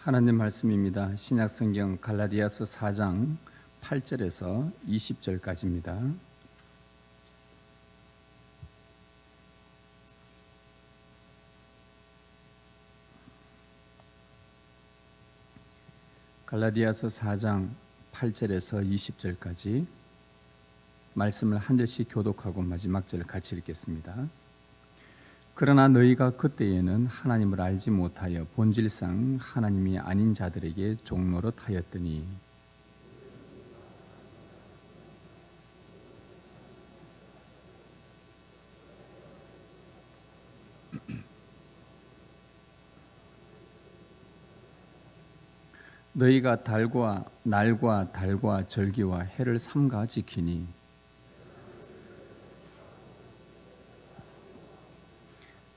하나님 말씀입니다. 신약성경 갈라디아서 4장 8절에서 20절까지입니다. 갈라디아서 4장 8절에서 20절까지 말씀을 한 절씩 교독하고 마지막 절을 같이 읽겠습니다. 그러나 너희가 그때에는 하나님을 알지 못하여 본질상 하나님이 아닌 자들에게 종노릇 하였더니 너희가 날과 달과 절기와 해를 삼가 지키니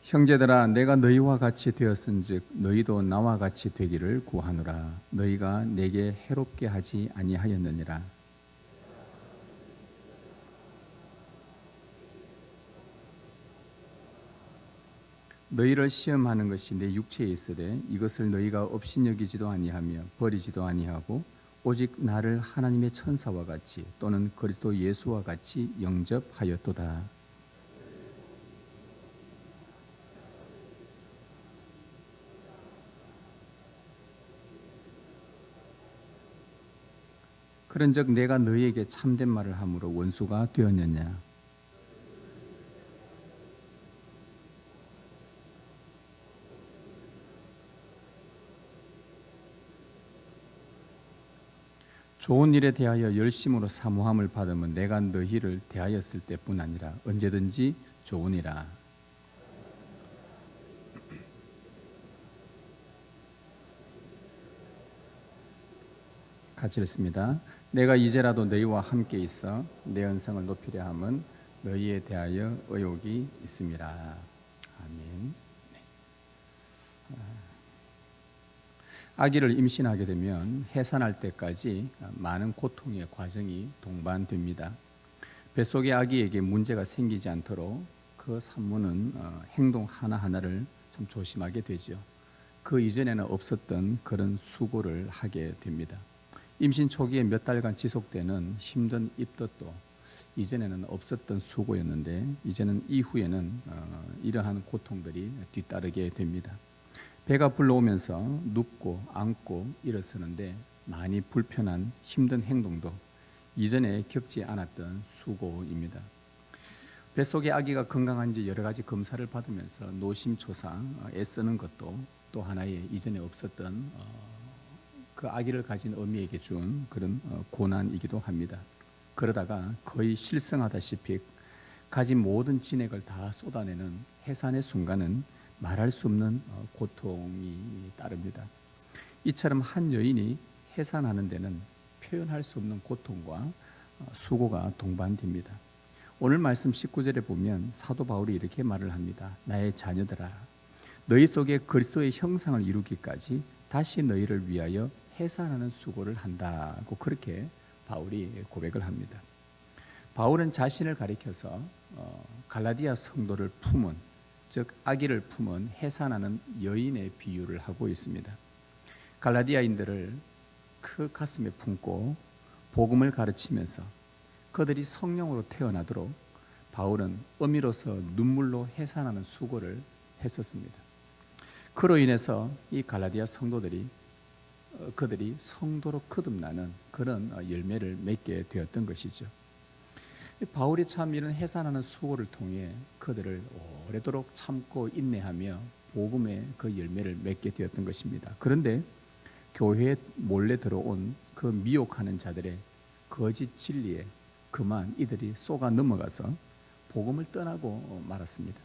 형제들아 내가 너희와 같이 되었은즉 너희도 나와 같이 되기를 구하노라. 너희가 내게 해롭게 하지 아니하였느니라. 너희를 시험하는 것이 내 육체에 있으되 이것을 너희가 업신여기지도 아니하며 버리지도 아니하고 오직 나를 하나님의 천사와 같이 또는 그리스도 예수와 같이 영접하였도다. 그런즉 내가 너희에게 참된 말을 함으로 원수가 되었느냐? 좋은 일에 대하여 열심으로 사모함을 받으면 내가 너희를 대하였을 때뿐 아니라 언제든지 좋으니라. 같이 읽습니다. 내가 이제라도 너희와 함께 있어 내 언성을 높이려 함은 너희에 대하여 의욕이 있음이라. 아멘. 아기를 임신하게 되면 해산할 때까지 많은 고통의 과정이 동반됩니다. 뱃속의 아기에게 문제가 생기지 않도록 그 산모는 행동 하나하나를 참 조심하게 되죠. 그 이전에는 없었던 그런 수고를 하게 됩니다. 임신 초기에 몇 달간 지속되는 힘든 입덧도 이전에는 없었던 수고였는데 이제는 이후에는 이러한 고통들이 뒤따르게 됩니다. 배가 불러오면서 눕고 앉고 일어서는데 많이 불편한 힘든 행동도 이전에 겪지 않았던 수고입니다. 뱃속의 아기가 건강한지 여러 가지 검사를 받으면서 노심초사 애쓰는 것도 또 하나의 이전에 없었던 그 아기를 가진 어미에게 준 그런 고난이기도 합니다. 그러다가 거의 실성하다시피 가진 모든 진액을 다 쏟아내는 해산의 순간은 말할 수 없는 고통이 따릅니다. 이처럼 한 여인이 해산하는 데는 표현할 수 없는 고통과 수고가 동반됩니다. 오늘 말씀 19절에 보면 사도 바울이 이렇게 말을 합니다. 나의 자녀들아 너희 속에 그리스도의 형상을 이루기까지 다시 너희를 위하여 해산하는 수고를 한다고 그렇게 바울이 고백을 합니다. 바울은 자신을 가리켜서 갈라디아 성도를 품은 즉 아기를 품은 해산하는 여인의 비유를 하고 있습니다. 갈라디아인들을 그 가슴에 품고 복음을 가르치면서 그들이 성령으로 태어나도록 바울은 어미로서 눈물로 해산하는 수고를 했었습니다. 그로 인해서 이 갈라디아 성도들이 그들이 성도로 거듭나는 그런 열매를 맺게 되었던 것이죠. 바울이 참 이런 해산하는 수고를 통해 그들을 오래도록 참고 인내하며 복음의 그 열매를 맺게 되었던 것입니다. 그런데 교회에 몰래 들어온 그 미혹하는 자들의 거짓 진리에 그만 이들이 속아 넘어가서 복음을 떠나고 말았습니다.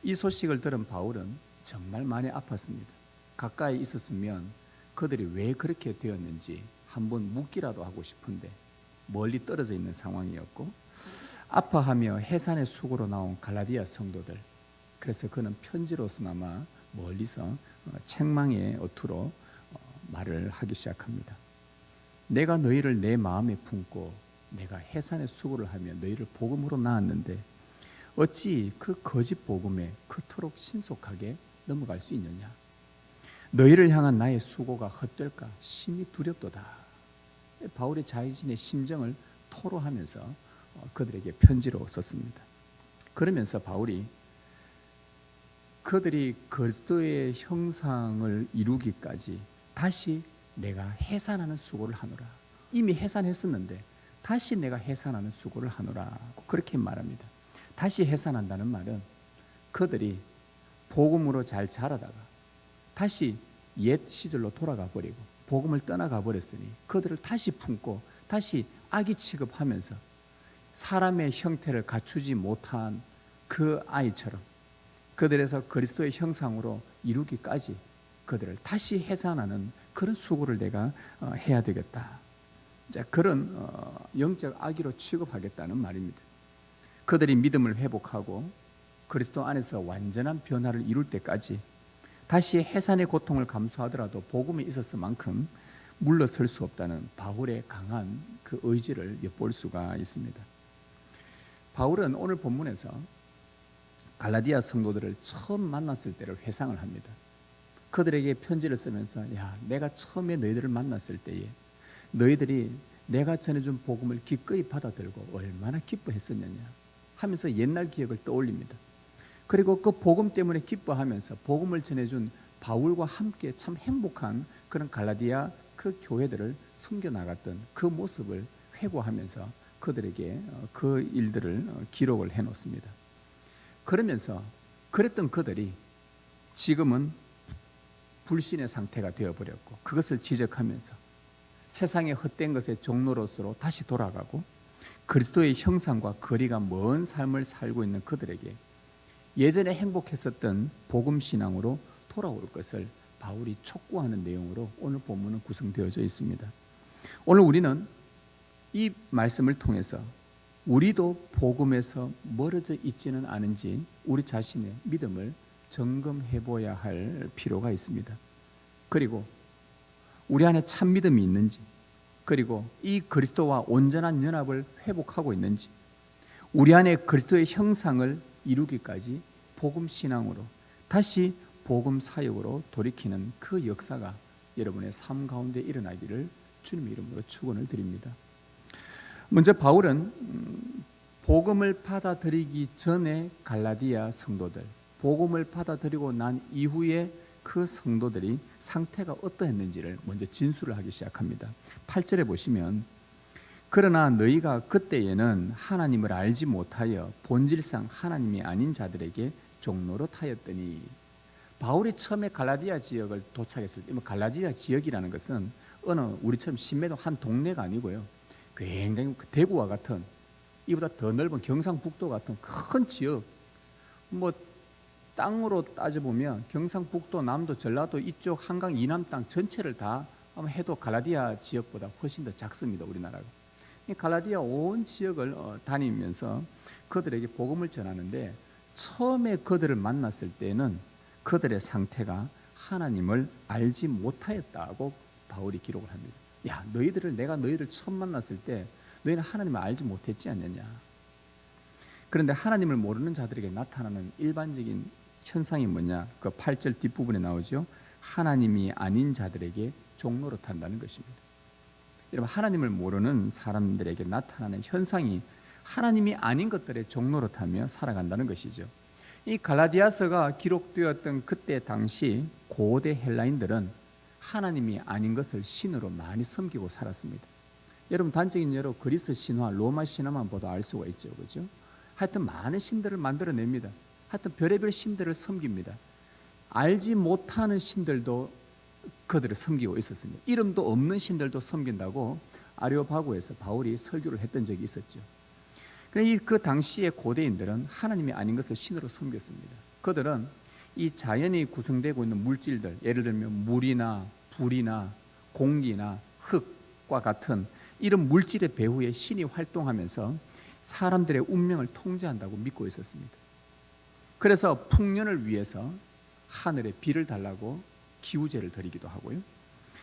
이 소식을 들은 바울은 정말 많이 아팠습니다. 가까이 있었으면 그들이 왜 그렇게 되었는지 한번 묻기라도 하고 싶은데 멀리 떨어져 있는 상황이었고 아파하며 해산의 수고로 나온 갈라디아 성도들, 그래서 그는 편지로서나마 멀리서 책망의 어투로 말을 하기 시작합니다. 내가 너희를 내 마음에 품고 내가 해산의 수고를 하며 너희를 복음으로 낳았는데 어찌 그 거짓 복음에 그토록 신속하게 넘어갈 수 있느냐? 너희를 향한 나의 수고가 헛될까 심히 두렵도다. 바울이 자신의 심정을 토로하면서 그들에게 편지로 썼습니다. 그러면서 바울이 그들이 그리스도의 형상을 이루기까지 다시 내가 해산하는 수고를 하노라. 이미 해산했었는데 다시 내가 해산하는 수고를 하노라. 그렇게 말합니다. 다시 해산한다는 말은 그들이 복음으로 잘 자라다가 다시 옛 시절로 돌아가 버리고 복음을 떠나가 버렸으니 그들을 다시 품고 다시 아기 취급하면서 사람의 형태를 갖추지 못한 그 아이처럼 그들에서 그리스도의 형상으로 이루기까지 그들을 다시 해산하는 그런 수고를 내가 해야 되겠다. 자, 그런 영적 아기로 취급하겠다는 말입니다. 그들이 믿음을 회복하고 그리스도 안에서 완전한 변화를 이룰 때까지 다시 해산의 고통을 감수하더라도 복음에 있어서만큼 물러설 수 없다는 바울의 강한 그 의지를 엿볼 수가 있습니다. 바울은 오늘 본문에서 갈라디아 성도들을 처음 만났을 때를 회상을 합니다. 그들에게 편지를 쓰면서 야, 내가 처음에 너희들을 만났을 때에 너희들이 내가 전해준 복음을 기꺼이 받아들고 얼마나 기뻐했었느냐 하면서 옛날 기억을 떠올립니다. 그리고 그 복음 때문에 기뻐하면서 복음을 전해준 바울과 함께 참 행복한 그런 갈라디아 그 교회들을 섬겨나갔던 그 모습을 회고하면서 그들에게 그 일들을 기록을 해놓습니다. 그러면서 그랬던 그들이 지금은 불신의 상태가 되어버렸고 그것을 지적하면서 세상의 헛된 것의 종로로서로 다시 돌아가고 그리스도의 형상과 거리가 먼 삶을 살고 있는 그들에게 예전에 행복했었던 복음 신앙으로 돌아올 것을 바울이 촉구하는 내용으로 오늘 본문은 구성되어져 있습니다. 오늘 우리는 이 말씀을 통해서 우리도 복음에서 멀어져 있지는 않은지 우리 자신의 믿음을 점검해 보아야 할 필요가 있습니다. 그리고 우리 안에 참 믿음이 있는지, 그리고 이 그리스도와 온전한 연합을 회복하고 있는지, 우리 안에 그리스도의 형상을 이루기까지 복음 신앙으로 다시 복음 사역으로 돌이키는 그 역사가 여러분의 삶 가운데 일어나기를 주님의 이름으로 축원을 드립니다. 먼저 바울은 복음을 받아들이기 전에 갈라디아 성도들, 복음을 받아들이고 난 이후에 그 성도들이 상태가 어떠했는지를 먼저 진술을 하기 시작합니다. 8절에 보시면 그러나 너희가 그때에는 하나님을 알지 못하여 본질상 하나님이 아닌 자들에게 종노릇하였더니, 바울이 처음에 갈라디아 지역을 도착했을 때, 갈라디아 지역이라는 것은 어느 우리처럼 신매동 한 동네가 아니고요, 굉장히 대구와 같은 이보다 더 넓은 경상북도 같은 큰 지역, 땅으로 따져보면 경상북도, 남도, 전라도 이쪽 한강 이남 땅 전체를 다 해도 갈라디아 지역보다 훨씬 더 작습니다. 우리나라가. 갈라디아 온 지역을 다니면서 그들에게 복음을 전하는데, 처음에 그들을 만났을 때는 그들의 상태가 하나님을 알지 못하였다고 바울이 기록을 합니다. 야, 내가 너희를 처음 만났을 때 너희는 하나님을 알지 못했지 않느냐. 그런데 하나님을 모르는 자들에게 나타나는 일반적인 현상이 뭐냐? 그 8절 뒷부분에 나오죠. 하나님이 아닌 자들에게 종노릇한다는 것입니다. 여러분, 하나님을 모르는 사람들에게 나타나는 현상이 하나님이 아닌 것들에 종노릇하며 살아간다는 것이죠. 이 갈라디아서가 기록되었던 그때 당시 고대 헬라인들은 하나님이 아닌 것을 신으로 많이 섬기고 살았습니다. 여러분, 단적인 예로 그리스 신화, 로마 신화만 봐도 알 수가 있죠, 그렇죠? 하여튼 많은 신들을 만들어냅니다. 하여튼 별의별 신들을 섬깁니다. 알지 못하는 신들도 그들을 섬기고 있었습니다. 이름도 없는 신들도 섬긴다고 아레오파고에서 바울이 설교를 했던 적이 있었죠. 그 당시의 고대인들은 하나님이 아닌 것을 신으로 섬겼습니다. 그들은 이 자연이 구성되고 있는 물질들, 예를 들면 물이나 불이나 공기나 흙과 같은 이런 물질의 배후에 신이 활동하면서 사람들의 운명을 통제한다고 믿고 있었습니다. 그래서 풍년을 위해서 하늘에 비를 달라고 기우제를 드리기도 하고요,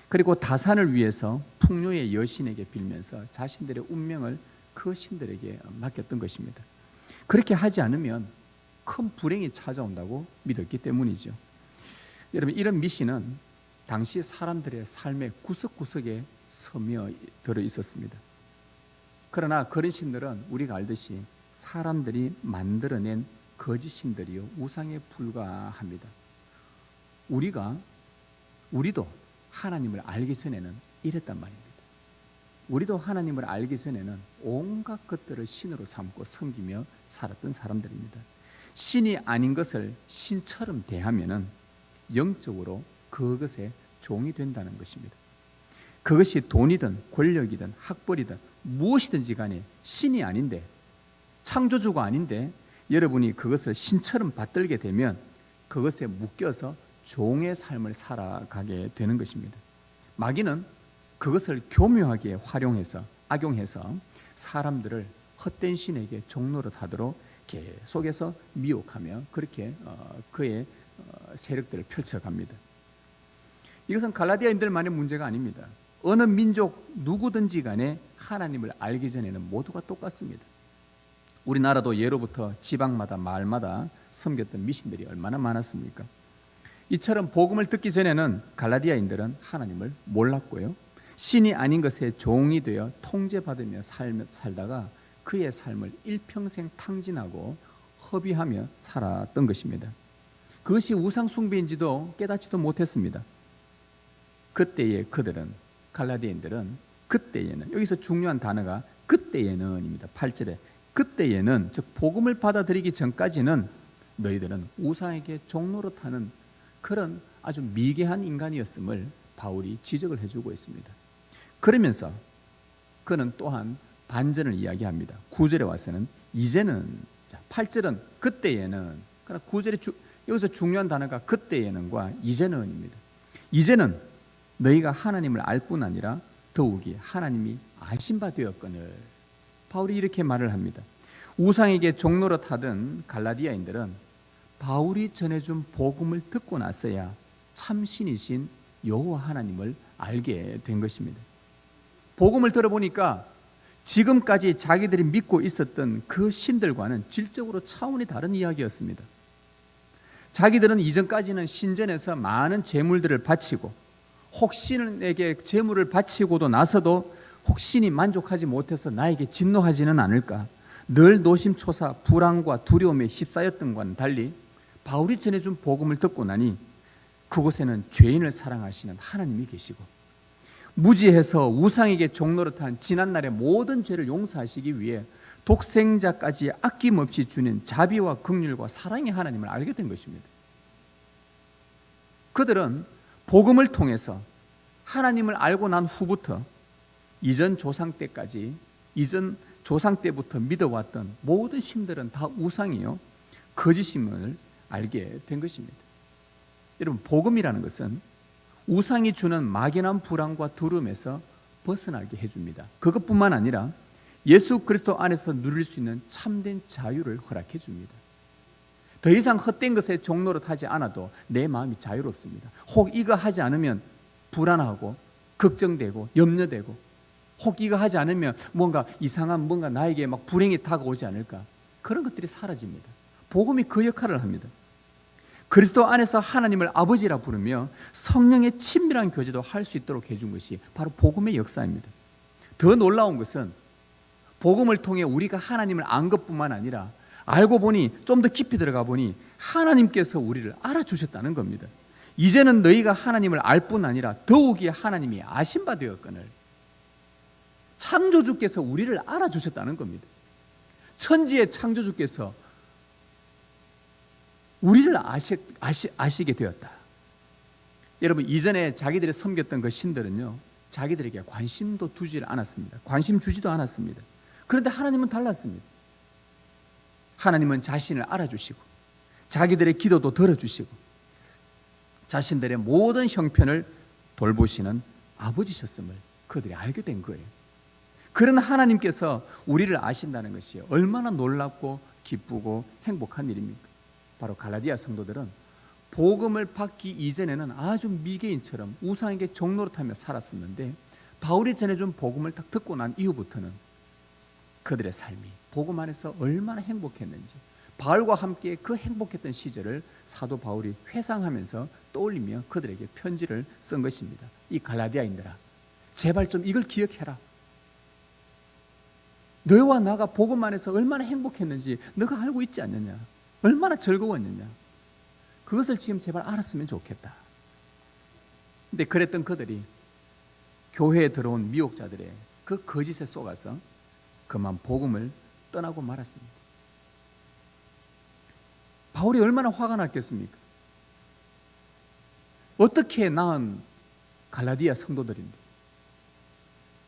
그리고 다산을 위해서 풍요의 여신에게 빌면서 자신들의 운명을 그 신들에게 맡겼던 것입니다. 그렇게 하지 않으면 큰 불행이 찾아온다고 믿었기 때문이죠. 여러분, 이런 미신은 당시 사람들의 삶의 구석구석에 스며 들어 있었습니다. 그러나 그런 신들은 우리가 알듯이 사람들이 만들어낸 거짓 신들이요, 우상에 불과합니다. 우리도 하나님을 알기 전에는 이랬단 말입니다. 우리도 하나님을 알기 전에는 온갖 것들을 신으로 삼고 섬기며 살았던 사람들입니다. 신이 아닌 것을 신처럼 대하면은 영적으로 그것의 종이 된다는 것입니다. 그것이 돈이든 권력이든 학벌이든 무엇이든지 간에 신이 아닌데, 창조주가 아닌데 여러분이 그것을 신처럼 받들게 되면 그것에 묶여서 종의 삶을 살아가게 되는 것입니다. 마귀는 그것을 교묘하게 활용해서 악용해서 사람들을 헛된 신에게 종노릇 하도록 계속해서 미혹하며 그렇게 그의 세력들을 펼쳐갑니다. 이것은 갈라디아인들만의 문제가 아닙니다. 어느 민족 누구든지 간에 하나님을 알기 전에는 모두가 똑같습니다. 우리나라도 예로부터 지방마다 마을마다 섬겼던 미신들이 얼마나 많았습니까? 이처럼 복음을 듣기 전에는 갈라디아인들은 하나님을 몰랐고요, 신이 아닌 것에 종이 되어 통제받으며 살다가 그의 삶을 일평생 탕진하고 허비하며 살았던 것입니다. 그것이 우상 숭배인지도 깨닫지도 못했습니다. 그때의 그들은, 갈라디아인들은 그때에는, 여기서 중요한 단어가 그때에는입니다. 8절에 그때에는, 즉 복음을 받아들이기 전까지는 너희들은 우상에게 종노릇하는 그런 아주 미개한 인간이었음을 바울이 지적을 해주고 있습니다. 그러면서 그는 또한 반전을 이야기합니다. 9절에 와서는 이제는, 8절은 그때에는, 그러나 9절에 여기서 중요한 단어가 그때에는과 이제는입니다. 이제는 너희가 하나님을 알 뿐 아니라 더욱이 하나님이 아신 바 되었거늘. 바울이 이렇게 말을 합니다. 우상에게 종노릇하던 갈라디아인들은 바울이 전해준 복음을 듣고 나서야 참신이신 여호와 하나님을 알게 된 것입니다. 복음을 들어보니까 지금까지 자기들이 믿고 있었던 그 신들과는 질적으로 차원이 다른 이야기였습니다. 자기들은 이전까지는 신전에서 많은 제물들을 바치고 혹 신에게 제물을 바치고도 나서도 혹 신이 만족하지 못해서 나에게 진노하지는 않을까, 늘 노심초사 불안과 두려움에 휩싸였던 것과는 달리 바울이 전해준 복음을 듣고 나니 그곳에는 죄인을 사랑하시는 하나님이 계시고 무지해서 우상에게 종노릇한 지난날의 모든 죄를 용서하시기 위해 독생자까지 아낌없이 주는 자비와 긍휼과 사랑의 하나님을 알게 된 것입니다. 그들은 복음을 통해서 하나님을 알고 난 후부터 이전 조상 때까지, 이전 조상 때부터 믿어왔던 모든 신들은 다 우상이요, 거짓임을 알게 된 것입니다. 여러분, 복음이라는 것은 우상이 주는 막연한 불안과 두려움에서 벗어나게 해줍니다. 그것뿐만 아니라 예수 그리스도 안에서 누릴 수 있는 참된 자유를 허락해 줍니다. 더 이상 헛된 것에 종노릇하지 않아도 내 마음이 자유롭습니다. 혹 이거 하지 않으면 불안하고 걱정되고 염려되고, 혹 이거 하지 않으면 뭔가 이상한 뭔가 나에게 막 불행이 다가오지 않을까, 그런 것들이 사라집니다. 복음이 그 역할을 합니다. 그리스도 안에서 하나님을 아버지라 부르며 성령의 친밀한 교제도 할 수 있도록 해준 것이 바로 복음의 역사입니다. 더 놀라운 것은 복음을 통해 우리가 하나님을 안 것뿐만 아니라 알고 보니, 좀 더 깊이 들어가 보니 하나님께서 우리를 알아주셨다는 겁니다. 이제는 너희가 하나님을 알 뿐 아니라 더욱이 하나님이 아신 바 되었거늘. 창조주께서 우리를 알아주셨다는 겁니다. 천지의 창조주께서 우리를 아시게 되었다. 여러분, 이전에 자기들이 섬겼던 그 신들은요, 자기들에게 관심도 두지 않았습니다. 관심 주지도 않았습니다. 그런데 하나님은 달랐습니다. 하나님은 자신을 알아주시고 자기들의 기도도 들어주시고 자신들의 모든 형편을 돌보시는 아버지셨음을 그들이 알게 된 거예요. 그런 하나님께서 우리를 아신다는 것이 얼마나 놀랍고 기쁘고 행복한 일입니까? 바로 갈라디아 성도들은 복음을 받기 이전에는 아주 미개인처럼 우상에게 종노릇하며 살았었는데, 바울이 전해준 복음을 딱 듣고 난 이후부터는 그들의 삶이 복음 안에서 얼마나 행복했는지, 바울과 함께 그 행복했던 시절을 사도 바울이 회상하면서 떠올리며 그들에게 편지를 쓴 것입니다. 이 갈라디아인들아, 제발 좀 이걸 기억해라. 너와 나가 복음 안에서 얼마나 행복했는지 너가 알고 있지 않느냐? 얼마나 즐거웠느냐? 그것을 지금 제발 알았으면 좋겠다. 근데 그랬던 그들이 교회에 들어온 미혹자들의 그 거짓에 속아서 그만 복음을 떠나고 말았습니다. 바울이 얼마나 화가 났겠습니까? 어떻게 낳은 갈라디아 성도들인데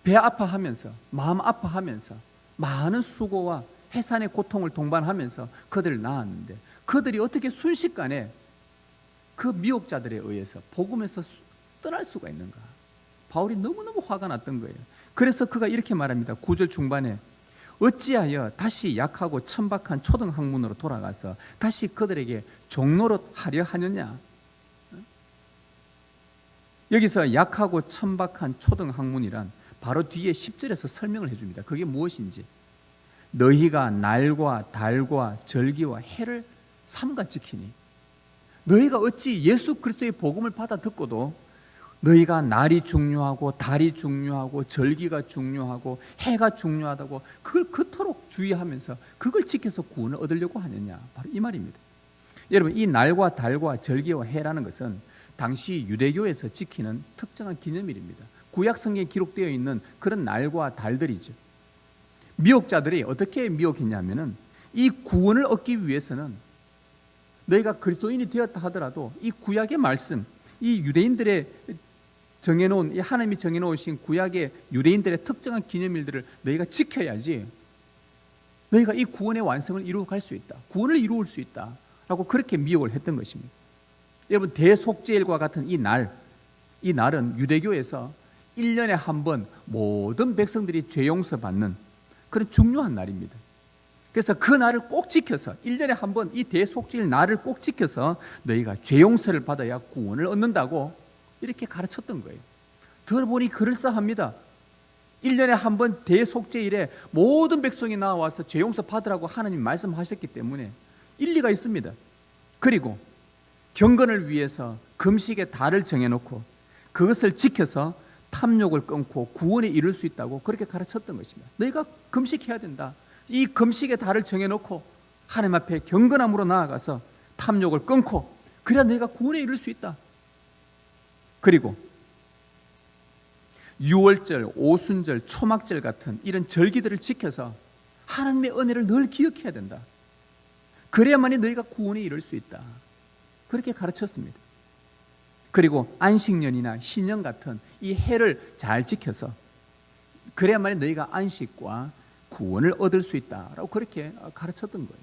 배 아파하면서 마음 아파하면서 많은 수고와 해산의 고통을 동반하면서 그들을 낳았는데 그들이 어떻게 순식간에 그 미혹자들에 의해서 복음에서 떠날 수가 있는가? 바울이 너무너무 화가 났던 거예요. 그래서 그가 이렇게 말합니다. 9절 중반에 어찌하여 다시 약하고 천박한 초등학문으로 돌아가서 다시 그들에게 종노릇 하려 하느냐? 여기서 약하고 천박한 초등학문이란 바로 뒤에 10절에서 설명을 해줍니다. 그게 무엇인지. 너희가 날과 달과 절기와 해를 삼가 지키니 너희가 어찌 예수 그리스도의 복음을 받아 듣고도 너희가 날이 중요하고 달이 중요하고 절기가 중요하고 해가 중요하다고 그걸 그토록 주의하면서 그걸 지켜서 구원을 얻으려고 하느냐? 바로 이 말입니다. 여러분, 이 날과 달과 절기와 해라는 것은 당시 유대교에서 지키는 특정한 기념일입니다. 구약 성경에 기록되어 있는 그런 날과 달들이죠. 미혹자들이 어떻게 미혹했냐면은 이 구원을 얻기 위해서는 너희가 그리스도인이 되었다 하더라도 이 구약의 말씀, 이 유대인들의 정해놓은, 이 하나님이 정해놓으신 구약의 유대인들의 특정한 기념일들을 너희가 지켜야지 너희가 이 구원의 완성을 이루어갈 수 있다, 구원을 이루을 수 있다 라고 그렇게 미혹을 했던 것입니다. 여러분, 대속죄일과 같은 이 날은 유대교에서 1년에 한 번 모든 백성들이 죄 용서받는 그런 중요한 날입니다. 그래서 그 날을 꼭 지켜서 1년에 한 번 이 대속죄일 날을 꼭 지켜서 너희가 죄 용서를 받아야 구원을 얻는다고 이렇게 가르쳤던 거예요. 들어보니 그럴싸합니다. 1년에 한 번 대속죄일에 모든 백성이 나와서 죄 용서 받으라고 하나님 말씀하셨기 때문에 일리가 있습니다. 그리고 경건을 위해서 금식의 달을 정해놓고 그것을 지켜서 탐욕을 끊고 구원에 이룰 수 있다고 그렇게 가르쳤던 것입니다. 너희가 금식해야 된다. 이 금식의 달을 정해놓고 하나님 앞에 경건함으로 나아가서 탐욕을 끊고 그래야 너희가 구원에 이룰 수 있다. 그리고 유월절, 오순절, 초막절 같은 이런 절기들을 지켜서 하나님의 은혜를 늘 기억해야 된다. 그래야만이 너희가 구원에 이룰 수 있다. 그렇게 가르쳤습니다. 그리고 안식년이나 신년 같은 이 해를 잘 지켜서 그래야만이 너희가 안식과 구원을 얻을 수 있다라고 그렇게 가르쳤던 거예요.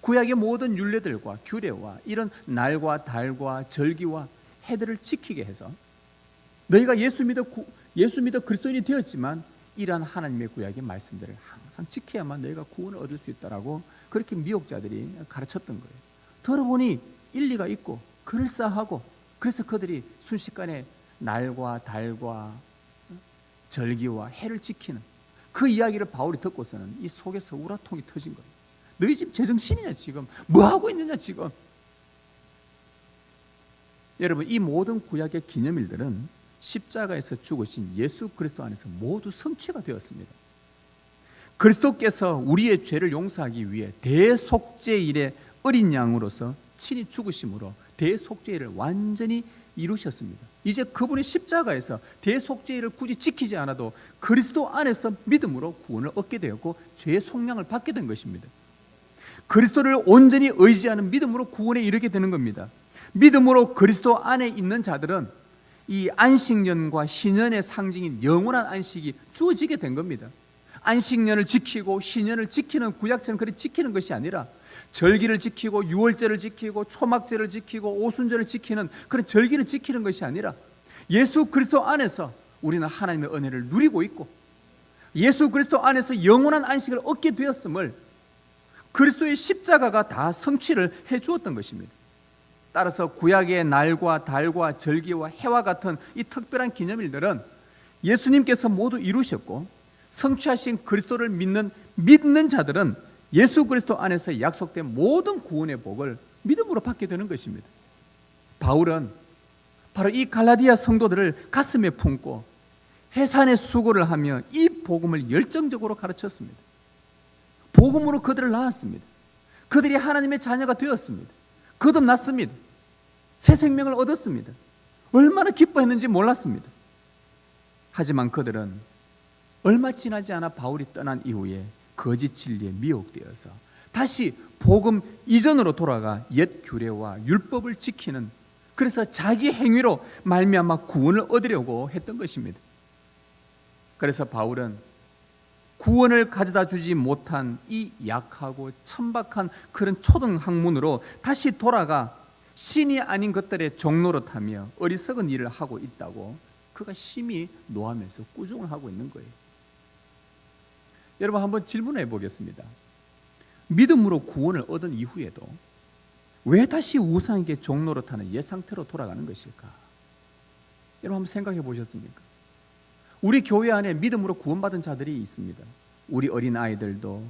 구약의 모든 율례들과 규례와 이런 날과 달과 절기와 해들을 지키게 해서 너희가 예수 믿어 그리스도인이 되었지만 이러한 하나님의 구약의 말씀들을 항상 지켜야만 너희가 구원을 얻을 수 있다라고 그렇게 미혹자들이 가르쳤던 거예요. 들어보니 일리가 있고 그럴싸하고 그래서 그들이 순식간에 날과 달과 절기와 해를 지키는 그 이야기를 바울이 듣고서는 이 속에서 우라통이 터진 거예요. 너희 지금 제정신이냐 지금? 뭐 하고 있느냐 지금? 여러분, 이 모든 구약의 기념일들은 십자가에서 죽으신 예수 그리스도 안에서 모두 성취가 되었습니다. 그리스도께서 우리의 죄를 용서하기 위해 대속죄일의 어린 양으로서 친히 죽으심으로 대속죄일을 완전히 이루셨습니다. 이제 그분의 십자가에서 대속죄일을 굳이 지키지 않아도 그리스도 안에서 믿음으로 구원을 얻게 되었고 죄의 속량을 받게 된 것입니다. 그리스도를 온전히 의지하는 믿음으로 구원에 이르게 되는 겁니다. 믿음으로 그리스도 안에 있는 자들은 이 안식년과 신년의 상징인 영원한 안식이 주어지게 된 겁니다. 안식년을 지키고 신년을 지키는 구약처럼 그렇게 지키는 것이 아니라 절기를 지키고 유월절을 지키고 초막절을 지키고 오순절을 지키는 그런 절기를 지키는 것이 아니라 예수 그리스도 안에서 우리는 하나님의 은혜를 누리고 있고 예수 그리스도 안에서 영원한 안식을 얻게 되었음을 그리스도의 십자가가 다 성취를 해 주었던 것입니다. 따라서 구약의 날과 달과 절기와 해와 같은 이 특별한 기념일들은 예수님께서 모두 이루셨고 성취하신 그리스도를 믿는 자들은 예수 그리스도 안에서 약속된 모든 구원의 복을 믿음으로 받게 되는 것입니다. 바울은 바로 이 갈라디아 성도들을 가슴에 품고 해산의 수고를 하며 이 복음을 열정적으로 가르쳤습니다. 복음으로 그들을 낳았습니다. 그들이 하나님의 자녀가 되었습니다. 거듭났습니다. 새 생명을 얻었습니다. 얼마나 기뻐했는지 몰랐습니다. 하지만 그들은 얼마 지나지 않아 바울이 떠난 이후에 거짓 진리에 미혹되어서 다시 복음 이전으로 돌아가 옛 규례와 율법을 지키는, 그래서 자기 행위로 말미암아 구원을 얻으려고 했던 것입니다. 그래서 바울은 구원을 가져다 주지 못한 이 약하고 천박한 그런 초등 학문으로 다시 돌아가 신이 아닌 것들의 종노릇하며 어리석은 일을 하고 있다고 그가 심히 노하면서 꾸중을 하고 있는 거예요. 여러분, 한번 질문해 보겠습니다. 믿음으로 구원을 얻은 이후에도 왜 다시 우상에게 종노릇하는 옛 상태로 돌아가는 것일까? 여러분, 한번 생각해 보셨습니까? 우리 교회 안에 믿음으로 구원받은 자들이 있습니다. 우리 어린 아이들도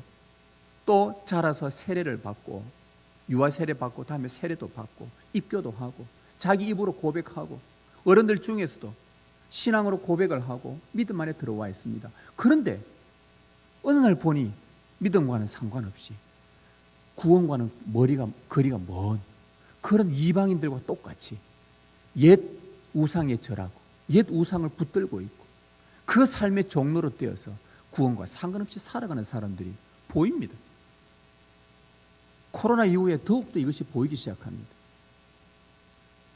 또 자라서 세례를 받고, 유아 세례 받고, 다음에 세례도 받고, 입교도 하고, 자기 입으로 고백하고, 어른들 중에서도 신앙으로 고백을 하고 믿음 안에 들어와 있습니다. 그런데 어느 날 보니 믿음과는 상관없이 구원과는 거리가 먼 그런 이방인들과 똑같이 옛 우상에 절하고 옛 우상을 붙들고 있고 그 삶의 종로로 되어서 구원과 상관없이 살아가는 사람들이 보입니다. 코로나 이후에 더욱더 이것이 보이기 시작합니다.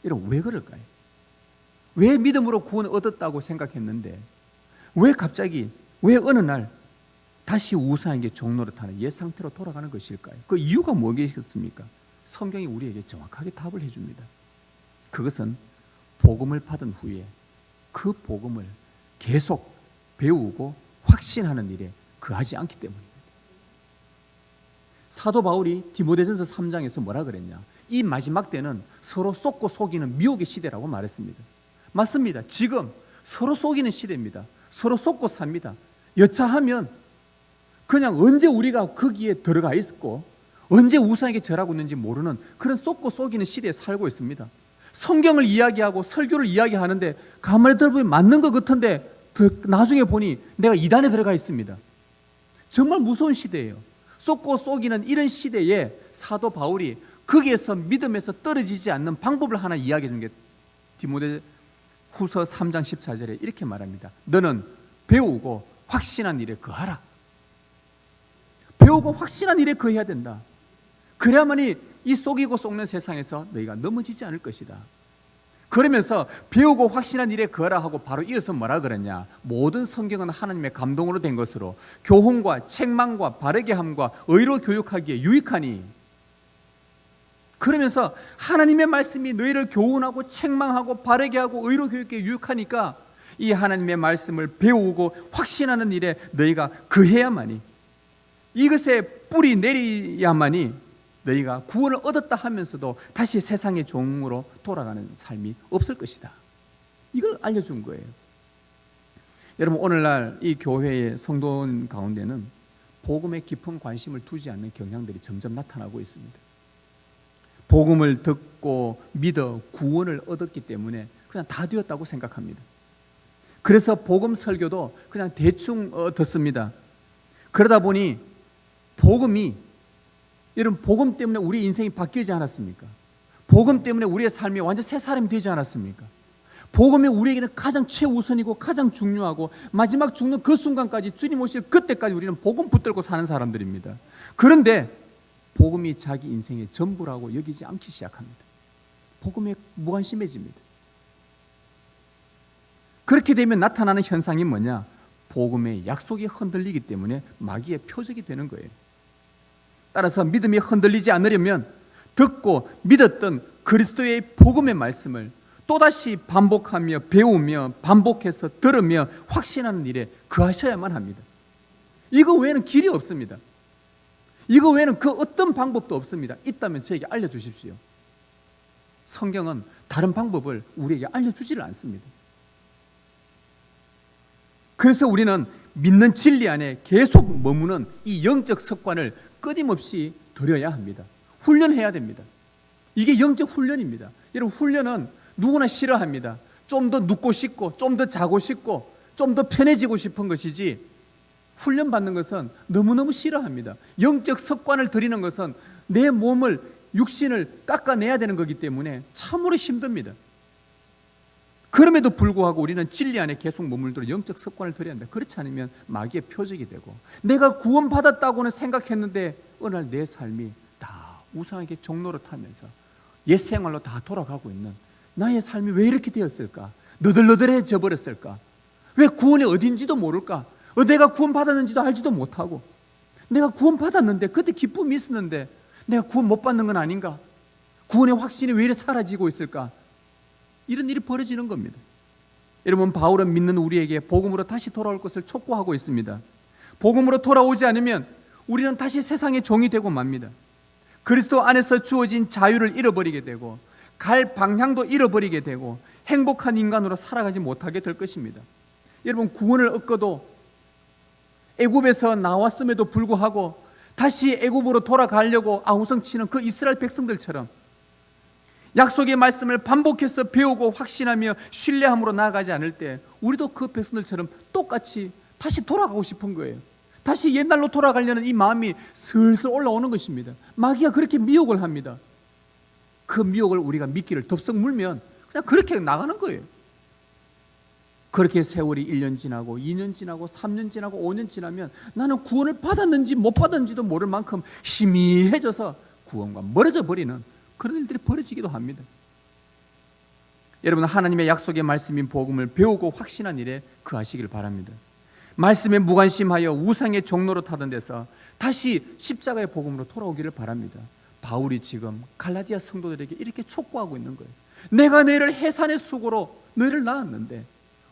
여러분, 왜 그럴까요? 왜 믿음으로 구원을 얻었다고 생각했는데 왜 어느 날 다시 우상에게 종노릇하는 옛 상태로 돌아가는 것일까요? 그 이유가 뭐겠습니까? 성경이 우리에게 정확하게 답을 해줍니다. 그것은 복음을 받은 후에 그 복음을 계속 배우고 확신하는 일에 거하지 않기 때문입니다. 사도 바울이 디모데전서 3장에서 뭐라 그랬냐? 이 마지막 때는 서로 쏟고 속이는 미혹의 시대라고 말했습니다. 맞습니다. 지금 서로 속이는 시대입니다. 서로 쏟고 삽니다. 여차하면 그냥 언제 우리가 거기에 들어가 있고 언제 우상에게 절하고 있는지 모르는 그런 쏟고 속이는 시대에 살고 있습니다. 성경을 이야기하고 설교를 이야기하는데 가만히 들어보면 맞는 것 같은데 나중에 보니 내가 이단에 들어가 있습니다. 정말 무서운 시대예요. 쏟고 속이는 이런 시대에 사도 바울이 거기에서 믿음에서 떨어지지 않는 방법을 하나 이야기해 준 게 디모데 후서 3장 14절에 이렇게 말합니다. 너는 배우고 확신한 일에 거하라. 배우고 확신한 일에 거해야 된다. 그래야만이 이 속이고 속는 세상에서 너희가 넘어지지 않을 것이다. 그러면서 배우고 확신한 일에 거하라 하고 바로 이어서 뭐라 그랬냐? 모든 성경은 하나님의 감동으로 된 것으로 교훈과 책망과 바르게 함과 의로 교육하기에 유익하니, 그러면서 하나님의 말씀이 너희를 교훈하고 책망하고 바르게 하고 의로 교육하기에 유익하니까 이 하나님의 말씀을 배우고 확신하는 일에 너희가 거해야만이, 이것에 뿌리 내려야만이 너희가 구원을 얻었다 하면서도 다시 세상의 종으로 돌아가는 삶이 없을 것이다. 이걸 알려준 거예요. 여러분, 오늘날 이 교회의 성도인 가운데는 복음에 깊은 관심을 두지 않는 경향들이 점점 나타나고 있습니다. 복음을 듣고 믿어 구원을 얻었기 때문에 그냥 다 되었다고 생각합니다. 그래서 복음 설교도 그냥 대충 듣습니다. 그러다 보니 여러분, 복음 때문에 우리 인생이 바뀌지 않았습니까? 복음 때문에 우리의 삶이 완전 새 사람이 되지 않았습니까? 복음이 우리에게는 가장 최우선이고 가장 중요하고 마지막 죽는 그 순간까지 주님 오실 그때까지 우리는 복음 붙들고 사는 사람들입니다. 그런데 복음이 자기 인생의 전부라고 여기지 않기 시작합니다. 복음에 무관심해집니다. 그렇게 되면 나타나는 현상이 뭐냐? 복음의 약속이 흔들리기 때문에 마귀의 표적이 되는 거예요. 따라서 믿음이 흔들리지 않으려면 듣고 믿었던 그리스도의 복음의 말씀을 또다시 반복하며 배우며 반복해서 들으며 확신하는 일에 거하셔야만 합니다. 이거 외에는 길이 없습니다. 이거 외에는 그 어떤 방법도 없습니다. 있다면 저에게 알려주십시오. 성경은 다른 방법을 우리에게 알려주지를 않습니다. 그래서 우리는 믿는 진리 안에 계속 머무는 이 영적 습관을 끊임없이 드려야 합니다. 훈련해야 됩니다. 이게 영적 훈련입니다. 여러분, 훈련은 누구나 싫어합니다. 좀 더 눕고 싶고, 좀 더 자고 싶고, 좀 더 편해지고 싶은 것이지, 훈련받는 것은 너무너무 싫어합니다. 영적 습관을 들이는 것은 내 몸을, 육신을 깎아내야 되는 거기 때문에 참으로 힘듭니다. 그럼에도 불구하고 우리는 진리 안에 계속 머물도록 영적 습관을 들여야 한다. 그렇지 않으면 마귀의 표적이 되고, 내가 구원받았다고는 생각했는데 어느 날 내 삶이 다 우상에게 종로를 타면서 옛 생활로 다 돌아가고 있는, 나의 삶이 왜 이렇게 되었을까? 너덜너덜해져 버렸을까? 왜 구원이 어딘지도 모를까? 내가 구원받았는지도 알지도 못하고, 내가 구원받았는데 그때 기쁨이 있었는데 내가 구원 못 받는 건 아닌가? 구원의 확신이 왜 이렇게 사라지고 있을까? 이런 일이 벌어지는 겁니다. 여러분, 바울은 믿는 우리에게 복음으로 다시 돌아올 것을 촉구하고 있습니다. 복음으로 돌아오지 않으면 우리는 다시 세상의 종이 되고 맙니다. 그리스도 안에서 주어진 자유를 잃어버리게 되고, 갈 방향도 잃어버리게 되고, 행복한 인간으로 살아가지 못하게 될 것입니다. 여러분, 구원을 얻고도 애굽에서 나왔음에도 불구하고 다시 애굽으로 돌아가려고 아우성치는 그 이스라엘 백성들처럼 약속의 말씀을 반복해서 배우고 확신하며 신뢰함으로 나아가지 않을 때, 우리도 그 백성들처럼 똑같이 다시 돌아가고 싶은 거예요. 다시 옛날로 돌아가려는 이 마음이 슬슬 올라오는 것입니다. 마귀가 그렇게 미혹을 합니다. 그 미혹을 우리가 미끼를 덥석 물면 그냥 그렇게 나가는 거예요. 그렇게 세월이 1년 지나고 2년 지나고 3년 지나고 5년 지나면 나는 구원을 받았는지 못 받았는지도 모를 만큼 희미해져서 구원과 멀어져 버리는 그런 일들이 벌어지기도 합니다. 여러분, 하나님의 약속의 말씀인 복음을 배우고 확신한 일에 그하시길 바랍니다. 말씀에 무관심하여 우상의 종로로 타던 데서 다시 십자가의 복음으로 돌아오기를 바랍니다. 바울이 지금 갈라디아 성도들에게 이렇게 촉구하고 있는 거예요. 내가 너희를 해산의 수고로 너희를 낳았는데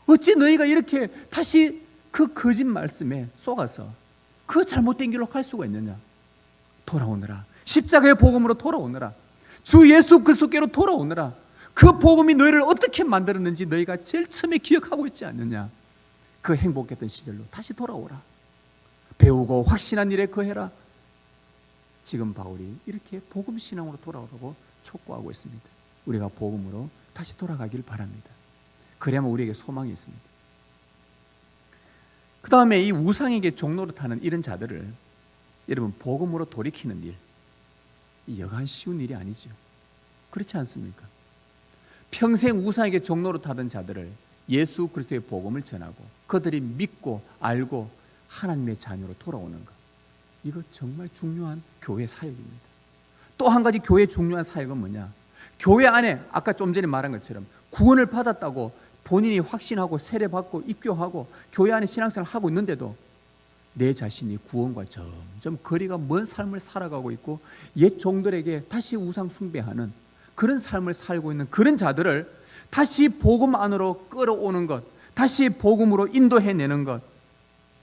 어찌 너희가 이렇게 다시 그 거짓 말씀에 속아서 그 잘못된 길로 갈 수가 있느냐? 돌아오너라. 십자가의 복음으로 돌아오너라. 주 예수 그리스도께로 돌아오너라. 그 복음이 너희를 어떻게 만들었는지 너희가 제일 처음에 기억하고 있지 않느냐? 그 행복했던 시절로 다시 돌아오라. 배우고 확신한 일에 거해라. 지금 바울이 이렇게 복음 신앙으로 돌아오라고 촉구하고 있습니다. 우리가 복음으로 다시 돌아가길 바랍니다. 그래야만 우리에게 소망이 있습니다. 그 다음에 이 우상에게 종로를 타는 이런 자들을 여러분, 복음으로 돌이키는 일, 이 여간 쉬운 일이 아니죠. 그렇지 않습니까? 평생 우상에게 종로를 타던 자들을 예수 그리스도의 복음을 전하고 그들이 믿고 알고 하나님의 자녀로 돌아오는 것, 이거 정말 중요한 교회 사역입니다. 또 한 가지 교회의 중요한 사역은 뭐냐? 교회 안에 아까 좀 전에 말한 것처럼 구원을 받았다고 본인이 확신하고 세례받고 입교하고 교회 안에 신앙생활을 하고 있는데도 내 자신이 구원과 점점 거리가 먼 삶을 살아가고 있고 옛 종들에게 다시 우상 숭배하는 그런 삶을 살고 있는 그런 자들을 다시 복음 안으로 끌어오는 것, 다시 복음으로 인도해내는 것,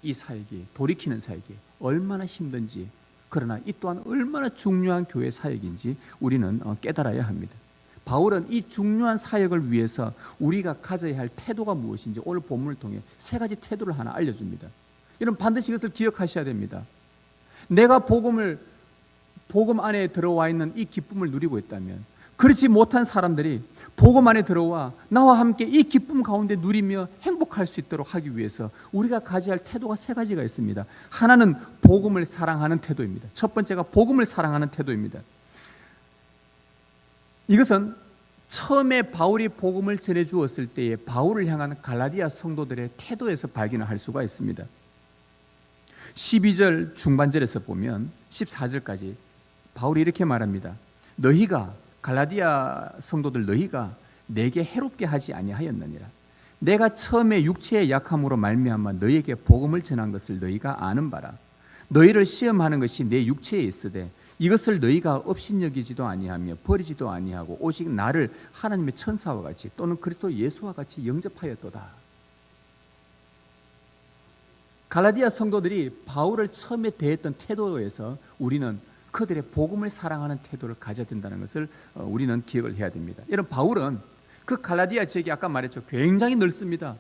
이 사역이, 돌이키는 사역이 얼마나 힘든지, 그러나 이 또한 얼마나 중요한 교회 사역인지 우리는 깨달아야 합니다. 바울은 이 중요한 사역을 위해서 우리가 가져야 할 태도가 무엇인지 오늘 본문을 통해 세 가지 태도를 하나 알려줍니다. 여러분, 반드시 이것을 기억하셔야 됩니다. 내가 복음 안에 들어와 있는 이 기쁨을 누리고 있다면, 그렇지 못한 사람들이 복음 안에 들어와 나와 함께 이 기쁨 가운데 누리며 행복할 수 있도록 하기 위해서 우리가 가져야 할 태도가 세 가지가 있습니다. 하나는 복음을 사랑하는 태도입니다. 첫 번째가 복음을 사랑하는 태도입니다. 이것은 처음에 바울이 복음을 전해 주었을 때에 바울을 향한 갈라디아 성도들의 태도에서 발견을 할 수가 있습니다. 12절 중반절에서 보면 14절까지 바울이 이렇게 말합니다. 너희가, 갈라디아 성도들, 너희가 내게 해롭게 하지 아니하였느니라. 내가 처음에 육체의 약함으로 말미암아 너희에게 복음을 전한 것을 너희가 아는 바라. 너희를 시험하는 것이 내 육체에 있으되 이것을 너희가 업신여기지도 아니하며 버리지도 아니하고 오직 나를 하나님의 천사와 같이 또는 그리스도 예수와 같이 영접하였도다. 갈라디아 성도들이 바울을 처음에 대했던 태도에서 우리는 그들의 복음을 사랑하는 태도를 가져야 된다는 것을 우리는 기억을 해야 됩니다. 여러분, 바울은 그 갈라디아 지역이 아까 말했죠. 굉장히 넓습니다.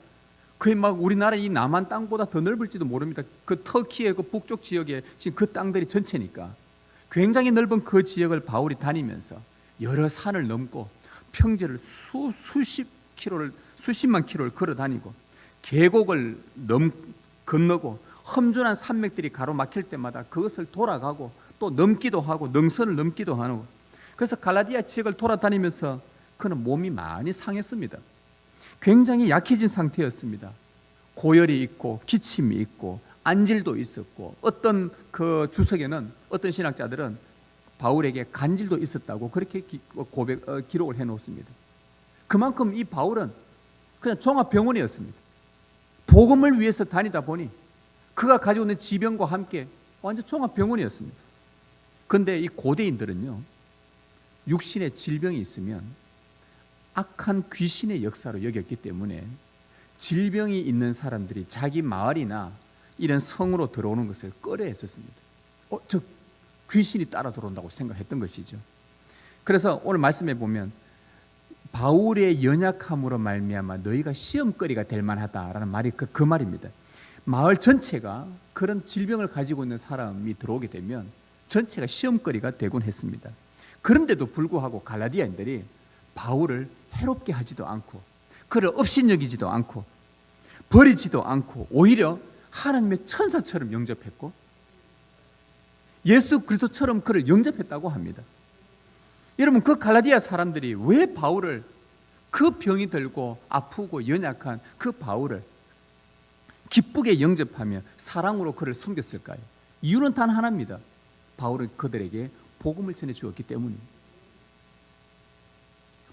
거의 막 우리나라 이 남한 땅보다 더 넓을지도 모릅니다. 그 터키의 그 북쪽 지역에 지금 그 땅들이 전체니까 굉장히 넓은 그 지역을 바울이 다니면서 여러 산을 넘고 평지를 수십만 킬로를 걸어 다니고 계곡을 건너고 험준한 산맥들이 가로막힐 때마다 그것을 돌아가고 또 넘기도 하고 능선을 넘기도 하고, 그래서 갈라디아 지역을 돌아다니면서 그는 몸이 많이 상했습니다. 굉장히 약해진 상태였습니다. 고열이 있고 기침이 있고 안질도 있었고, 어떤 그 주석에는 어떤 신학자들은 바울에게 간질도 있었다고 그렇게 기록을 해놓습니다. 그만큼 이 바울은 그냥 종합병원이었습니다. 복음을 위해서 다니다 보니 그가 가지고 있는 지병과 함께 완전 종합병원이었습니다. 그런데 이 고대인들은요, 육신의 질병이 있으면 악한 귀신의 역사로 여겼기 때문에 질병이 있는 사람들이 자기 마을이나 이런 성으로 들어오는 것을 꺼려했었습니다. 저 귀신이 따라 들어온다고 생각했던 것이죠. 그래서 오늘 말씀해 보면 바울의 연약함으로 말미암아 너희가 시험거리가 될 만하다라는 말이 그 말입니다. 마을 전체가 그런 질병을 가지고 있는 사람이 들어오게 되면 전체가 시험거리가 되곤 했습니다. 그런데도 불구하고 갈라디아인들이 바울을 해롭게 하지도 않고 그를 업신여기지도 않고 버리지도 않고 오히려 하나님의 천사처럼 영접했고 예수 그리스도처럼 그를 영접했다고 합니다. 여러분, 그 갈라디아 사람들이 왜 바울을, 그 병이 들고 아프고 연약한 그 바울을 기쁘게 영접하며 사랑으로 그를 섬겼을까요? 이유는 단 하나입니다. 바울은 그들에게 복음을 전해 주었기 때문입니다.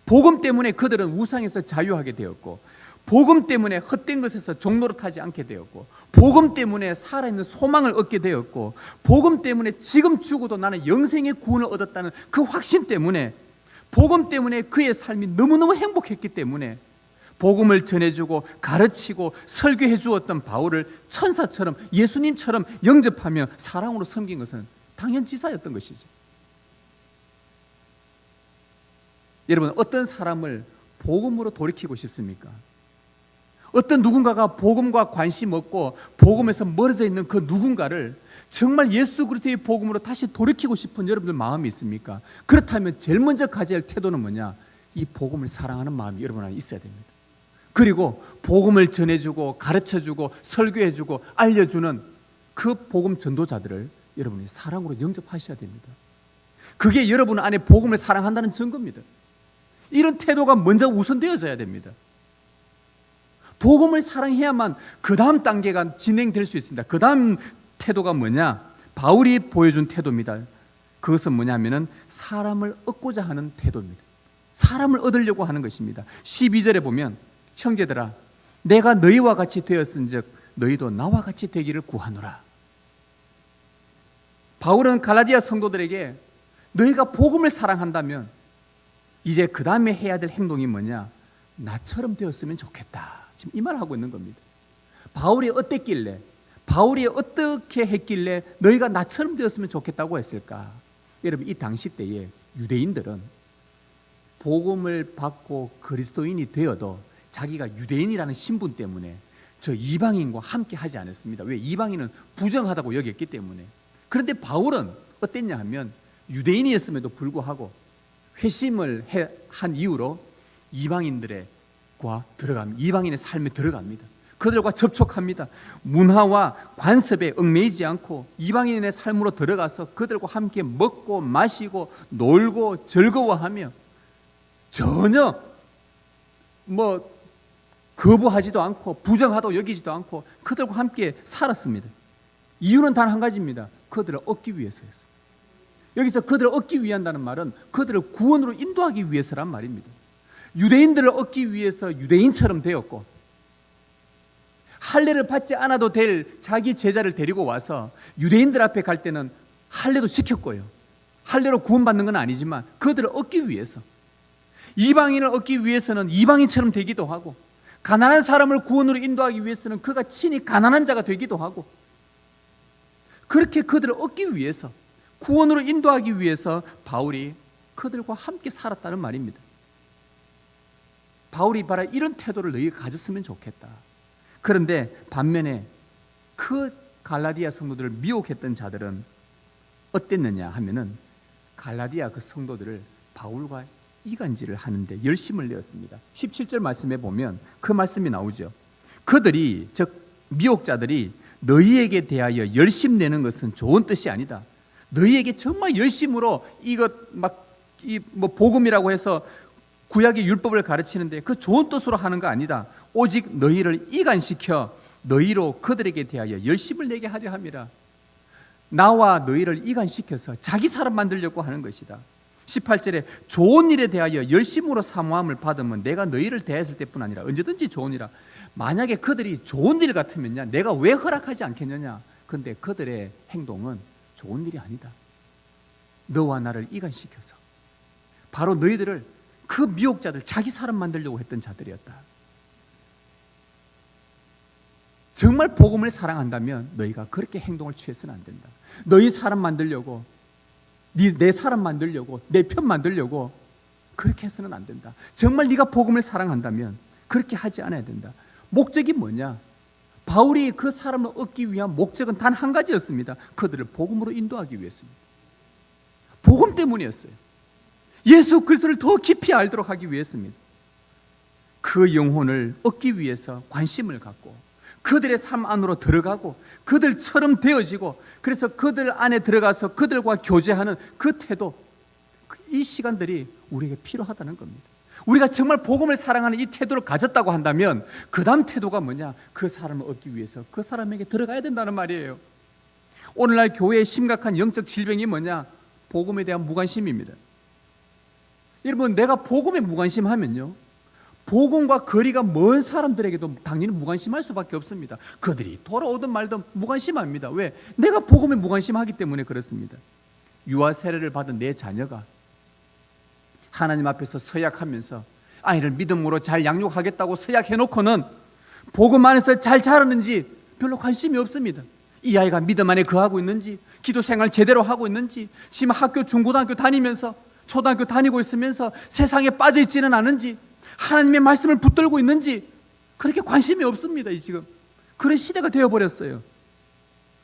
복음 때문에 그들은 우상에서 자유하게 되었고, 복음 때문에 헛된 것에서 종노릇하지 않게 되었고, 복음 때문에 살아있는 소망을 얻게 되었고, 복음 때문에 지금 죽어도 나는 영생의 구원을 얻었다는 그 확신 때문에, 복음 때문에 그의 삶이 너무너무 행복했기 때문에 복음을 전해주고 가르치고 설교해 주었던 바울을 천사처럼 예수님처럼 영접하며 사랑으로 섬긴 것은 당연지사였던 것이죠. 여러분, 어떤 사람을 복음으로 돌이키고 싶습니까? 어떤 누군가가 복음과 관심 없고 복음에서 멀어져 있는 그 누군가를 정말 예수 그리스도의 복음으로 다시 돌이키고 싶은 여러분들 마음이 있습니까? 그렇다면 제일 먼저 가져야 할 태도는 뭐냐? 이 복음을 사랑하는 마음이 여러분 안에 있어야 됩니다. 그리고 복음을 전해주고 가르쳐주고 설교해주고 알려주는 그 복음 전도자들을 여러분이 사랑으로 영접하셔야 됩니다. 그게 여러분 안에 복음을 사랑한다는 증거입니다. 이런 태도가 먼저 우선되어져야 됩니다. 복음을 사랑해야만 그 다음 단계가 진행될 수 있습니다. 그 다음 태도가 뭐냐? 바울이 보여준 태도입니다. 그것은 뭐냐면은 사람을 얻고자 하는 태도입니다. 사람을 얻으려고 하는 것입니다. 12절에 보면 형제들아 내가 너희와 같이 되었은즉 너희도 나와 같이 되기를 구하노라. 바울은 갈라디아 성도들에게 너희가 복음을 사랑한다면 이제 그 다음에 해야 될 행동이 뭐냐? 나처럼 되었으면 좋겠다. 지금 이 말을 하고 있는 겁니다. 바울이 어땠길래, 바울이 어떻게 했길래 너희가 나처럼 되었으면 좋겠다고 했을까? 여러분, 이 당시 때에 유대인들은 복음을 받고 그리스도인이 되어도 자기가 유대인이라는 신분 때문에 저 이방인과 함께 하지 않았습니다. 왜? 이방인은 부정하다고 여겼기 때문에. 그런데 바울은 어땠냐 하면 유대인이었음에도 불구하고 회심을 한 이후로 이방인의 삶에 들어갑니다. 그들과 접촉합니다. 문화와 관습에 얽매이지 않고 이방인의 삶으로 들어가서 그들과 함께 먹고 마시고 놀고 즐거워하며 전혀 거부하지도 않고 부정하다고 여기지도 않고 그들과 함께 살았습니다. 이유는 단 한 가지입니다. 그들을 얻기 위해서였습니다. 여기서 그들을 얻기 위한다는 말은 그들을 구원으로 인도하기 위해서란 말입니다. 유대인들을 얻기 위해서 유대인처럼 되었고 할례를 받지 않아도 될 자기 제자를 데리고 와서 유대인들 앞에 갈 때는 할례도 시켰고요. 할례로 구원받는 건 아니지만 그들을 얻기 위해서, 이방인을 얻기 위해서는 이방인처럼 되기도 하고, 가난한 사람을 구원으로 인도하기 위해서는 그가 친히 가난한 자가 되기도 하고, 그렇게 그들을 얻기 위해서, 구원으로 인도하기 위해서 바울이 그들과 함께 살았다는 말입니다. 바울이 바로 이런 태도를 너희가 가졌으면 좋겠다. 그런데 반면에 그 갈라디아 성도들을 미혹했던 자들은 어땠느냐 하면은 갈라디아 그 성도들을 바울과 이간질을 하는데 열심을 내었습니다. 17절 말씀에 보면 그 말씀이 나오죠. 그들이, 즉 미혹자들이 너희에게 대하여 열심 내는 것은 좋은 뜻이 아니다. 너희에게 정말 열심으로 이것 뭐 복음이라고 해서 구약의 율법을 가르치는데 그 좋은 뜻으로 하는 거 아니다. 오직 너희를 이간시켜 너희로 그들에게 대하여 열심을 내게 하려 함이라. 나와 너희를 이간시켜서 자기 사람 만들려고 하는 것이다. 18절에 좋은 일에 대하여 열심으로 사모함을 받으면 내가 너희를 대했을 때뿐 아니라 언제든지 좋은 일이라. 만약에 그들이 좋은 일 같으면야 내가 왜 허락하지 않겠느냐. 그런데 그들의 행동은 좋은 일이 아니다. 너와 나를 이간시켜서 바로 너희들을 그 미혹자들, 자기 사람 만들려고 했던 자들이었다. 정말 복음을 사랑한다면 너희가 그렇게 행동을 취해서는 안 된다. 너희 사람 만들려고, 내 사람 만들려고, 내 편 만들려고 그렇게 해서는 안 된다. 정말 네가 복음을 사랑한다면 그렇게 하지 않아야 된다. 목적이 뭐냐? 바울이 그 사람을 얻기 위한 목적은 단 한 가지였습니다. 그들을 복음으로 인도하기 위해서입니다. 복음 때문이었어요. 예수 그리스도를 더 깊이 알도록 하기 위해서입니다. 그 영혼을 얻기 위해서 관심을 갖고 그들의 삶 안으로 들어가고 그들처럼 되어지고, 그래서 그들 안에 들어가서 그들과 교제하는 그 태도, 이 시간들이 우리에게 필요하다는 겁니다. 우리가 정말 복음을 사랑하는 이 태도를 가졌다고 한다면 그 다음 태도가 뭐냐? 그 사람을 얻기 위해서 그 사람에게 들어가야 된다는 말이에요. 오늘날 교회의 심각한 영적 질병이 뭐냐? 복음에 대한 무관심입니다. 여러분, 내가 복음에 무관심하면요, 복음과 거리가 먼 사람들에게도 당연히 무관심할 수밖에 없습니다. 그들이 돌아오든 말든 무관심합니다. 왜? 내가 복음에 무관심하기 때문에 그렇습니다. 유아 세례를 받은 내 자녀가 하나님 앞에서 서약하면서 아이를 믿음으로 잘 양육하겠다고 서약해놓고는 복음 안에서 잘 자라는지 별로 관심이 없습니다. 이 아이가 믿음 안에 거하고 있는지, 기도 생활 제대로 하고 있는지, 지금 학교 중고등학교 다니면서 초등학교 다니고 있으면서 세상에 빠져있지는 않은지, 하나님의 말씀을 붙들고 있는지 그렇게 관심이 없습니다. 지금 그런 시대가 되어버렸어요.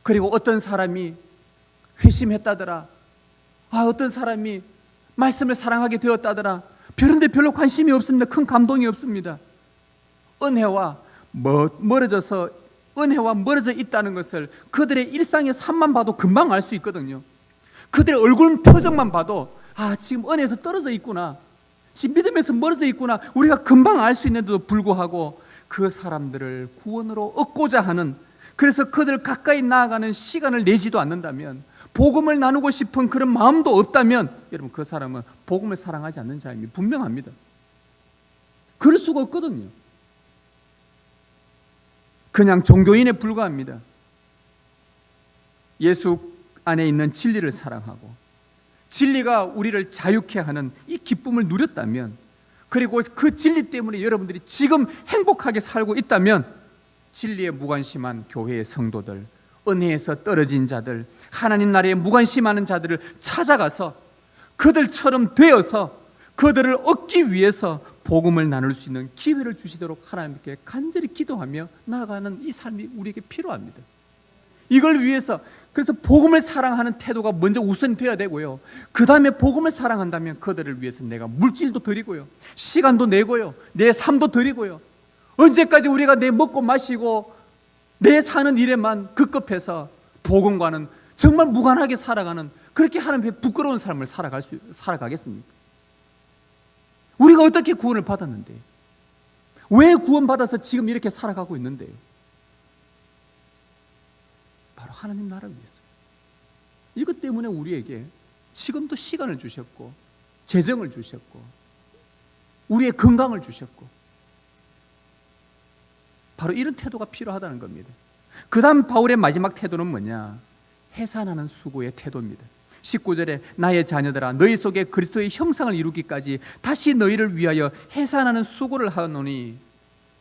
그리고 어떤 사람이 회심했다더라, 어떤 사람이 말씀을 사랑하게 되었다더라, 그런데 별로 관심이 없습니다. 큰 감동이 없습니다. 은혜와 멀어져 있다는 것을 그들의 일상의 삶만 봐도 금방 알 수 있거든요. 그들의 얼굴 표정만 봐도 지금 은혜에서 떨어져 있구나, 지금 믿음에서 멀어져 있구나, 우리가 금방 알 수 있는데도 불구하고 그 사람들을 구원으로 얻고자 하는, 그래서 그들 가까이 나아가는 시간을 내지도 않는다면, 복음을 나누고 싶은 그런 마음도 없다면, 여러분 그 사람은 복음을 사랑하지 않는 자임이 분명합니다. 그럴 수가 없거든요. 그냥 종교인에 불과합니다. 예수 안에 있는 진리를 사랑하고 진리가 우리를 자유케 하는 이 기쁨을 누렸다면, 그리고 그 진리 때문에 여러분들이 지금 행복하게 살고 있다면, 진리에 무관심한 교회의 성도들, 은혜에서 떨어진 자들, 하나님 나라에 무관심하는 자들을 찾아가서 그들처럼 되어서 그들을 얻기 위해서 복음을 나눌 수 있는 기회를 주시도록 하나님께 간절히 기도하며 나아가는 이 삶이 우리에게 필요합니다. 이걸 위해서, 그래서 복음을 사랑하는 태도가 먼저 우선되어야 되고요, 그 다음에 복음을 사랑한다면 그들을 위해서 내가 물질도 드리고요, 시간도 내고요, 내 삶도 드리고요. 언제까지 우리가 내 먹고 마시고 내 사는 일에만 급급해서 복음과는 정말 무관하게 살아가는, 그렇게 하나님의 부끄러운 삶을 살아가겠습니까? 우리가 어떻게 구원을 받았는데, 왜 구원받아서 지금 이렇게 살아가고 있는데요? 바로 하나님 나라를 위해서. 이것 때문에 우리에게 지금도 시간을 주셨고, 재정을 주셨고, 우리의 건강을 주셨고, 바로 이런 태도가 필요하다는 겁니다. 그 다음 바울의 마지막 태도는 뭐냐? 해산하는 수고의 태도입니다. 19절에 나의 자녀들아, 너희 속에 그리스도의 형상을 이루기까지 다시 너희를 위하여 해산하는 수고를 하노니.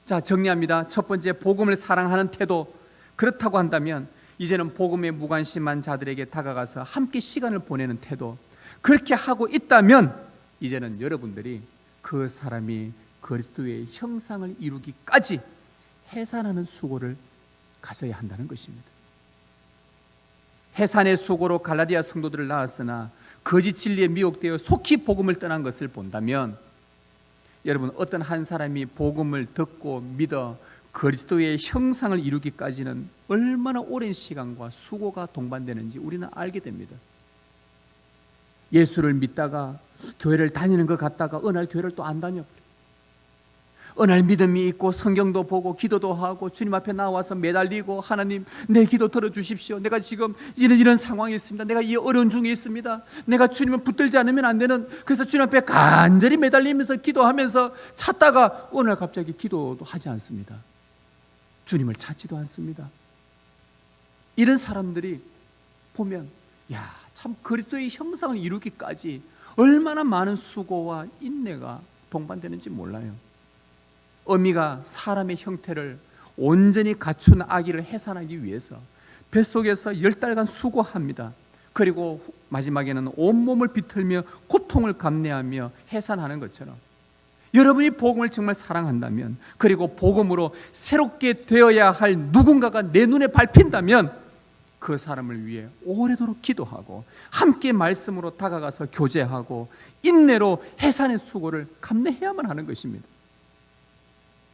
자, 정리합니다. 첫 번째, 복음을 사랑하는 태도. 그렇다고 한다면 이제는 복음에 무관심한 자들에게 다가가서 함께 시간을 보내는 태도. 그렇게 하고 있다면 이제는 여러분들이 그 사람이 그리스도의 형상을 이루기까지 해산하는 수고를 가져야 한다는 것입니다. 해산의 수고로 갈라디아 성도들을 낳았으나 거짓 진리에 미혹되어 속히 복음을 떠난 것을 본다면, 여러분, 어떤 한 사람이 복음을 듣고 믿어 그리스도의 형상을 이루기까지는 얼마나 오랜 시간과 수고가 동반되는지 우리는 알게 됩니다. 예수를 믿다가 교회를 다니는 것 같다가 어느 날 교회를 또 안 다녀버려요. 어느 날 믿음이 있고 성경도 보고 기도도 하고 주님 앞에 나와서 매달리고, 하나님 내 기도 들어주십시오. 내가 지금 이런 상황에 있습니다. 내가 이 어려운 중에 있습니다. 내가 주님을 붙들지 않으면 안 되는, 그래서 주님 앞에 간절히 매달리면서 기도하면서 찾다가 어느 날 갑자기 기도도 하지 않습니다. 주님을 찾지도 않습니다. 이런 사람들이 보면 참 그리스도의 형상을 이루기까지 얼마나 많은 수고와 인내가 동반되는지 몰라요. 어미가 사람의 형태를 온전히 갖춘 아기를 해산하기 위해서 뱃속에서 10달간 수고합니다. 그리고 마지막에는 온몸을 비틀며 고통을 감내하며 해산하는 것처럼, 여러분이 복음을 정말 사랑한다면, 그리고 복음으로 새롭게 되어야 할 누군가가 내 눈에 밟힌다면 그 사람을 위해 오래도록 기도하고 함께 말씀으로 다가가서 교제하고 인내로 해산의 수고를 감내해야만 하는 것입니다.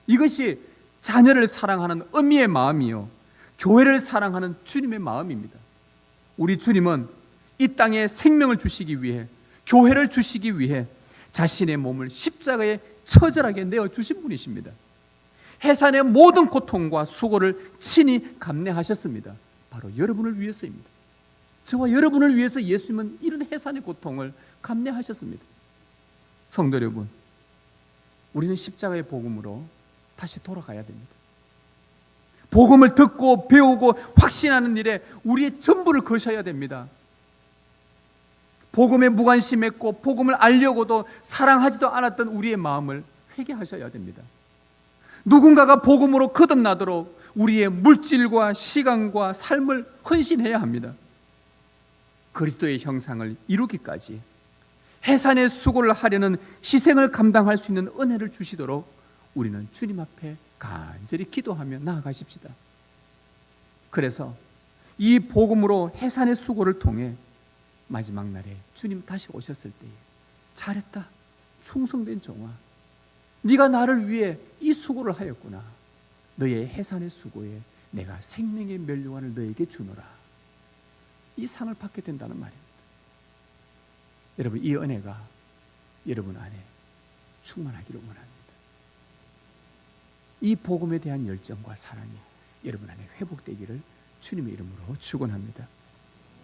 이것이 자녀를 사랑하는 어미의 마음이요, 교회를 사랑하는 주님의 마음입니다. 우리 주님은 이 땅에 생명을 주시기 위해, 교회를 주시기 위해 자신의 몸을 십자가에 처절하게 내어주신 분이십니다. 해산의 모든 고통과 수고를 친히 감내하셨습니다. 바로 여러분을 위해서입니다. 저와 여러분을 위해서 예수님은 이런 해산의 고통을 감내하셨습니다. 성도 여러분, 우리는 십자가의 복음으로 다시 돌아가야 됩니다. 복음을 듣고 배우고 확신하는 일에 우리의 전부를 거셔야 됩니다. 복음에 무관심했고 복음을 알려고도 사랑하지도 않았던 우리의 마음을 회개하셔야 됩니다. 누군가가 복음으로 거듭나도록 우리의 물질과 시간과 삶을 헌신해야 합니다. 그리스도의 형상을 이루기까지 해산의 수고를 하려는 희생을 감당할 수 있는 은혜를 주시도록 우리는 주님 앞에 간절히 기도하며 나아가십시다. 그래서 이 복음으로 해산의 수고를 통해 마지막 날에 주님 다시 오셨을 때에, 잘했다, 충성된 종아, 네가 나를 위해 이 수고를 하였구나. 너의 해산의 수고에 내가 생명의 면류관을 너에게 주노라. 이 상을 받게 된다는 말입니다. 여러분, 이 은혜가 여러분 안에 충만하기를 원합니다. 이 복음에 대한 열정과 사랑이 여러분 안에 회복되기를 주님의 이름으로 축원합니다.